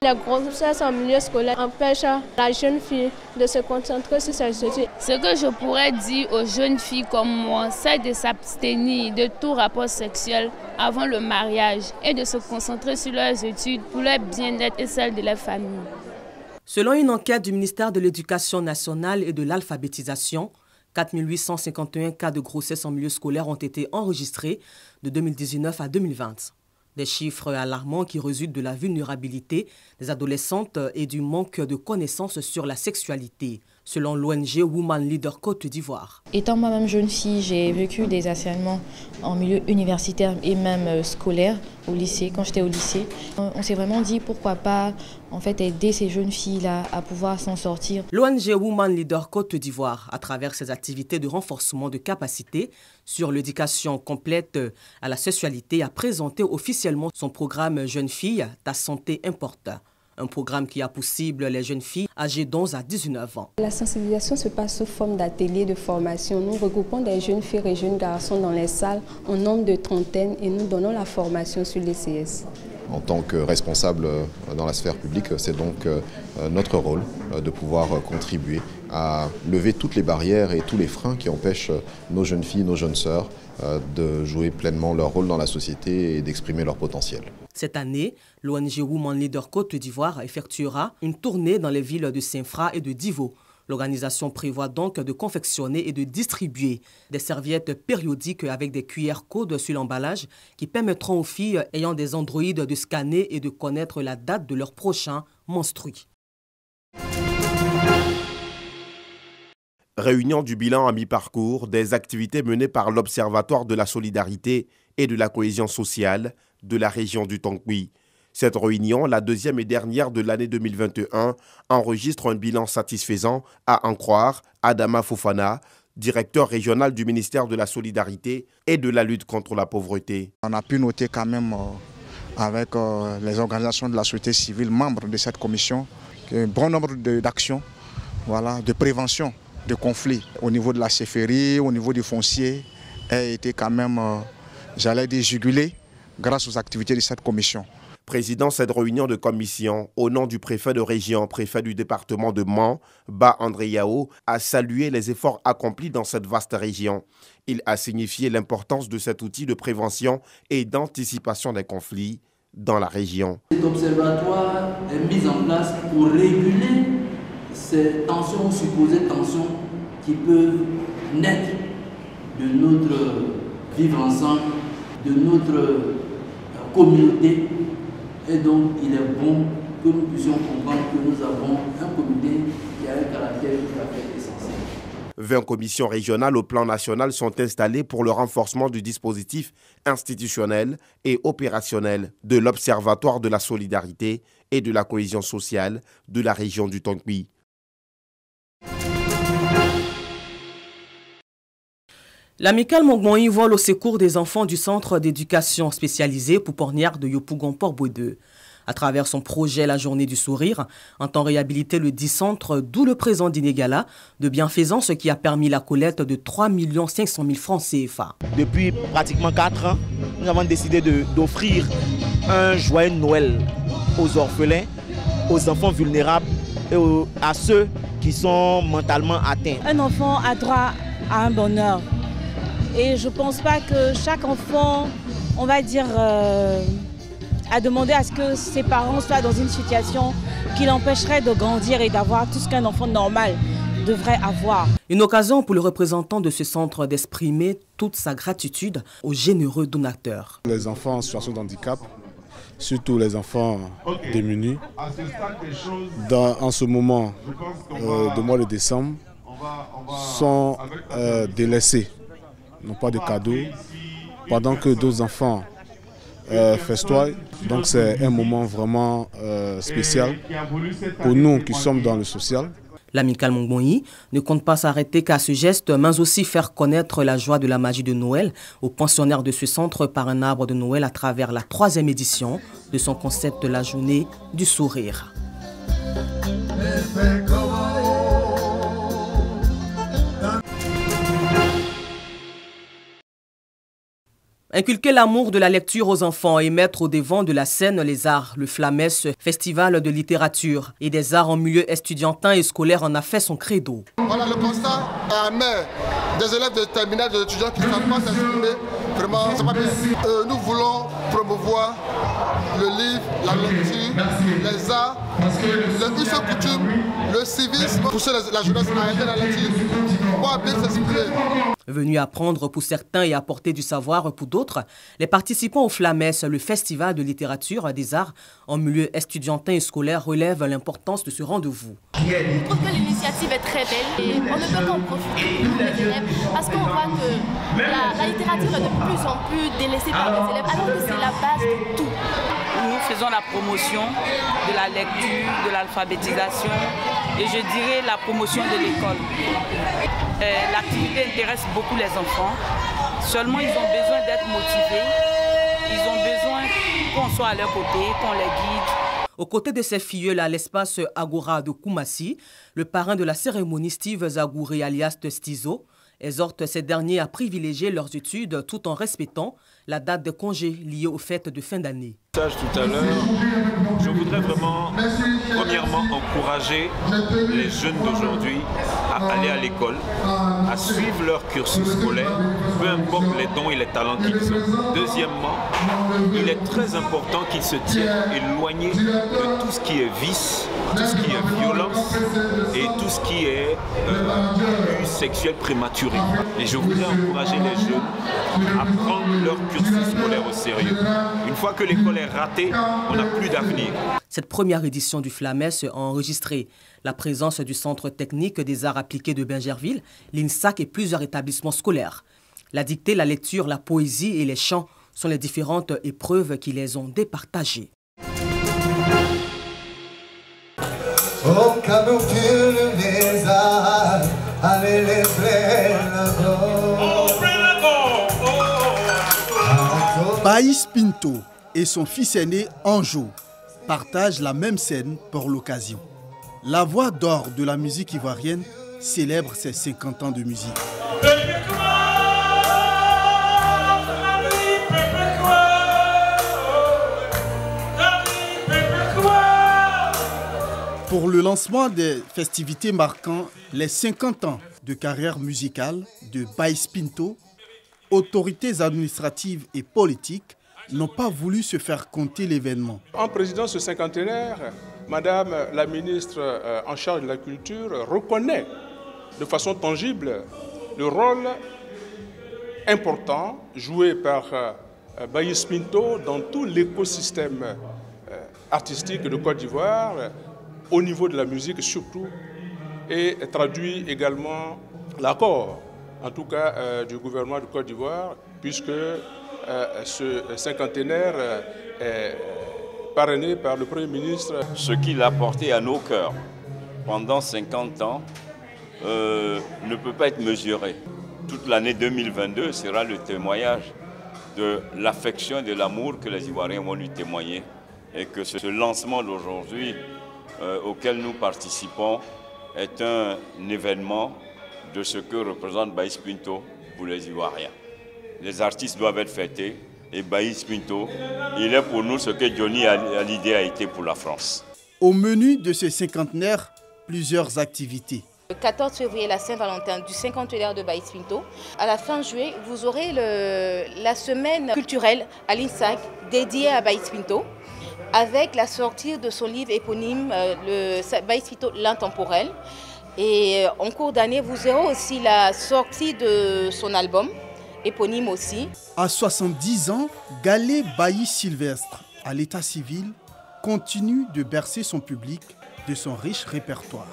La grossesse en milieu scolaire empêche la jeune fille de se concentrer sur ses études. Ce que je pourrais dire aux jeunes filles comme moi, c'est de s'abstenir de tout rapport sexuel avant le mariage et de se concentrer sur leurs études pour leur bien-être et celle de leur famille. Selon une enquête du ministère de l'Éducation nationale et de l'alphabétisation, 4 851 cas de grossesse en milieu scolaire ont été enregistrés de 2019 à 2020. Des chiffres alarmants qui résultent de la vulnérabilité des adolescentes et du manque de connaissances sur la sexualité, selon l'ONG Women Leader Côte d'Ivoire. Étant moi-même jeune fille, j'ai vécu des harcèlements en milieu universitaire et même scolaire au lycée, quand j'étais au lycée. On s'est vraiment dit pourquoi pas aider ces jeunes filles-là à pouvoir s'en sortir. L'ONG Women Leader Côte d'Ivoire, à travers ses activités de renforcement de capacités sur l'éducation complète à la sexualité, a présenté officiellement son programme Jeunes filles, ta santé importe. Un programme qui a pour cible les jeunes filles âgées d'11 à 19 ans. La sensibilisation se passe sous forme d'ateliers de formation. Nous regroupons des jeunes filles et jeunes garçons dans les salles en nombre de trentaine et nous donnons la formation sur l'ECS. En tant que responsable dans la sphère publique, c'est donc notre rôle de pouvoir contribuer à lever toutes les barrières et tous les freins qui empêchent nos jeunes filles, nos jeunes sœurs de jouer pleinement leur rôle dans la société et d'exprimer leur potentiel. Cette année, l'ONG Women Leader Côte d'Ivoire effectuera une tournée dans les villes de Saint-Fra et de Divo. L'organisation prévoit donc de confectionner et de distribuer des serviettes périodiques avec des QR codes sur l'emballage qui permettront aux filles ayant des androïdes de scanner et de connaître la date de leur prochain menstru. Réunion du bilan à mi-parcours des activités menées par l'Observatoire de la solidarité et de la cohésion sociale de la région du Tongui. Cette réunion, la deuxième et dernière de l'année 2021, enregistre un bilan satisfaisant, à en croire Adama Fofana, directeur régional du ministère de la Solidarité et de la lutte contre la pauvreté. On a pu noter quand même avec les organisations de la société civile, membres de cette commission, un bon nombre d'actions de prévention de conflits au niveau de la CFRI, au niveau du foncier, a été quand même, j'allais dire, jugulé grâce aux activités de cette commission. Président cette réunion de commission, au nom du préfet de région, préfet du département de Mans, Ba André Yao, a salué les efforts accomplis dans cette vaste région. Il a signifié l'importance de cet outil de prévention et d'anticipation des conflits dans la région. Cet observatoire est mis en place pour réguler ces tensions ou supposées tensions qui peuvent naître de notre vivre ensemble, de notre communauté. Et donc, il est bon que nous puissions comprendre que nous avons un comité qui a un caractère tout à fait essentiel. 20 commissions régionales au plan national sont installées pour le renforcement du dispositif institutionnel et opérationnel de l'Observatoire de la solidarité et de la cohésion sociale de la région du Tongui. L'amicale Mongmoï vole au secours des enfants du centre d'éducation spécialisé Pouponnière de Yopougon-Port-Bouedeux. À travers son projet La Journée du Sourire, entend réhabiliter le dit centre, d'où le présent dîner gala de bienfaisance qui a permis la collecte de 3 500 000 francs CFA. Depuis pratiquement 4 ans, nous avons décidé d'offrir un joyeux Noël aux orphelins, aux enfants vulnérables et à ceux qui sont mentalement atteints. Un enfant a droit à un bonheur. Et je ne pense pas que chaque enfant, on va dire, a demandé à ce que ses parents soient dans une situation qui l'empêcherait de grandir et d'avoir tout ce qu'un enfant normal devrait avoir. Une occasion pour le représentant de ce centre d'exprimer toute sa gratitude aux généreux donateurs. Les enfants en situation de handicap, surtout les enfants démunis, en ce moment du mois de décembre, sont délaissés. N'ont pas de cadeaux, pendant que d'autres enfants festoient. Donc c'est un moment vraiment spécial pour nous qui sommes dans le social. L'amicale Mongmoï ne compte pas s'arrêter qu'à ce geste, mais aussi faire connaître la joie de la magie de Noël aux pensionnaires de ce centre par un arbre de Noël à travers la 3e édition de son concept de la Journée du Sourire. Inculquer l'amour de la lecture aux enfants et mettre au devant de la scène les arts, le Flamès, festival de littérature et des arts en milieu estudiantin et scolaire en a fait son credo. Voilà le constat amer des élèves de terminale, des étudiants qui ne savent pas s'exprimer. Vraiment, c'est pas bien. Nous voulons promouvoir le livre, la lecture, les arts, les us et coutumes, le civisme, pousser la jeunesse à aimer la lecture, pour bien s'exprimer. Venus apprendre pour certains et apporter du savoir pour d'autres, les participants au Flamès, le festival de littérature et des arts en milieu estudiantin et scolaire, relèvent l'importance de ce rendez-vous. Je trouve que l'initiative est très belle et on ne peut qu'en profiter pour les élèves parce qu'on voit que la littérature est de plus en plus délaissée par les élèves alors que c'est la base de tout. Nous faisons la promotion de la lecture, de l'alphabétisation et je dirais la promotion de l'école. L'activité intéresse beaucoup les enfants, seulement ils ont besoin d'être motivés, ils ont besoin qu'on soit à leur côté, qu'on les guide. Aux côtés de ces filleuls à l'espace Agora de Koumassi, le parrain de la cérémonie Steve Zagouré alias Stizo exhorte ces derniers à privilégier leurs études tout en respectant la date de congé liée aux fêtes de fin d'année. Tout à l'heure, je voudrais vraiment, premièrement, encourager les jeunes d'aujourd'hui à aller à l'école, à suivre leur cursus scolaire, peu importe les dons et les talents qu'ils ont. Deuxièmement, il est très important qu'ils se tiennent éloignés de tout ce qui est vice, tout ce qui est violence et tout ce qui est abus sexuel prématuré. Et je voudrais encourager les jeunes à prendre leur cursus scolaire au sérieux. Une fois que l'école est ratée, on n'a plus d'avenir. Cette première édition du Flamès a enregistré la présence du Centre technique des arts appliqués de Bingerville, l'INSAC et plusieurs établissements scolaires. La dictée, la lecture, la poésie et les chants sont les différentes épreuves qui les ont départagées. Baïs Pinto et son fils aîné Anjo partagent la même scène pour l'occasion. La voix d'or de la musique ivoirienne célèbre ses 50 ans de musique. Pour le lancement des festivités marquant les 50 ans de carrière musicale de Baïs Pinto, autorités administratives et politiques n'ont pas voulu se faire compter l'événement. En présidant ce cinquantenaire, Madame la ministre en charge de la culture reconnaît de façon tangible le rôle important joué par Baïs Pinto dans tout l'écosystème artistique de Côte d'Ivoire, au niveau de la musique surtout, et traduit également l'accord, en tout cas du gouvernement de Côte d'Ivoire, puisque ce cinquantenaire est parrainé par le Premier ministre. Ce qu'il a porté à nos cœurs pendant 50 ans ne peut pas être mesuré. Toute l'année 2022 sera le témoignage de l'affection et de l'amour que les Ivoiriens vont lui témoigner, et que ce lancement d'aujourd'hui auquel nous participons est un événement de ce que représente Baïs Pinto pour les Ivoiriens. Les artistes doivent être fêtés et Baïs Pinto, il est pour nous ce que Johnny Hallyday a été pour la France. Au menu de ce cinquantenaire, plusieurs activités. Le 14 février, la Saint-Valentin du cinquantenaire de Baïs Pinto. À la fin juillet, vous aurez la semaine culturelle à l'INSAC dédiée à Baïs Pinto, avec la sortie de son livre éponyme, Baïs Pinto, l'intemporel. Et en cours d'année, vous aurez aussi la sortie de son album, éponyme aussi. À 70 ans, Galé Baïs Sylvestre, à l'état civil, continue de bercer son public de son riche répertoire.